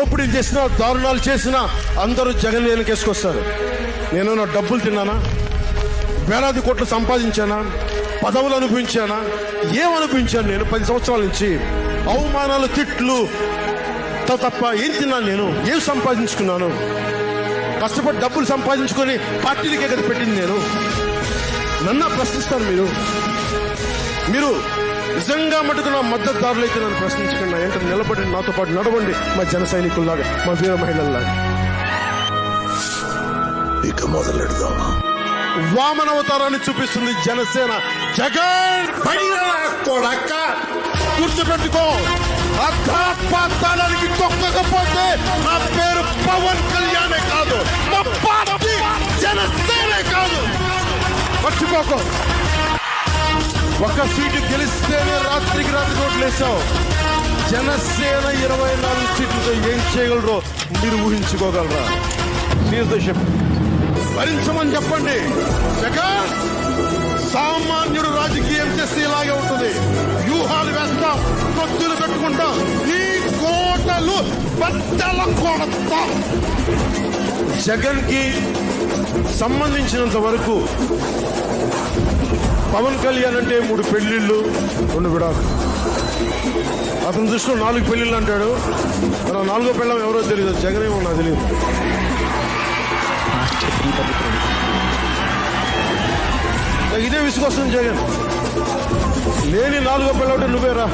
దోపిడీలు చేసినా దారుణాలు చేసినా అందరూ జగన్ వెనకేసుకొస్తారు. నేను నా డబ్బులు తిన్నానా, వేలాది కోట్లు సంపాదించానా, పదవులు అనుభవించానా, ఏమనిపించాను? నేను 10 సంవత్సరాల నుంచి అవమానాలు, తిట్లు తప్ప ఏం తిన్నాను? నేను ఏం సంపాదించుకున్నాను? కష్టపడి డబ్బులు సంపాదించుకొని పార్టీలకే కదా పెట్టింది నేను. నన్ను ప్రశ్నిస్తారు మీరు నిజంగా మటుకు నా మద్దతుదారులు అయితే నన్ను ప్రశ్నించకండి. నా ఏంటో నిలబడి నాతో పాటు నడవండి, మా జన సైనికుల్లాగా, మా వీర మహిళల్లాగా. ఇక మొదలెడదామా? వామన అవతారాన్ని చూపిస్తుంది జనసేన. జగన్ కొడక్క గుర్తుపెట్టుకో, అర్థాత్మానికి తొక్కకపోతే నా పేరు పవన్ కళ్యాణే కాదు, మా పార్టీ జనసేనే కాదు. మర్చిపోకో. ఒక సీటు గెలిస్తేనే రాత్రికి రాత్రి ఓట్లేసావు. జనసేన 24 సీట్లతో ఏం చేయగలరో మీరు ఊహించుకోగలరా? చెప్పు, భరించమని చెప్పండి. జగన్ సామాన్యుడు రాజకీయం చేస్తే ఇలాగే ఉంటుంది. వ్యూహాలు వేస్తాం, కొత్తులు పెట్టుకుంటాం, నీ కోటలు బట్టల కొడతాం. జగన్ కి సంబంధించినంత వరకు పవన్ కళ్యాణ్ అంటే 3 పెళ్లిళ్ళు 2 విడాకులు. అతని దృష్టిలో 4 పెళ్లిళ్ళు అంటాడు. మన 4వ పెళ్ళం ఎవరో తెలియదు, జగనేమో నాకు తెలియదు. ఇదే విసుకొస్తుంది జగన్. లేని 4వ పెళ్ళం అంటే నువ్వేరా.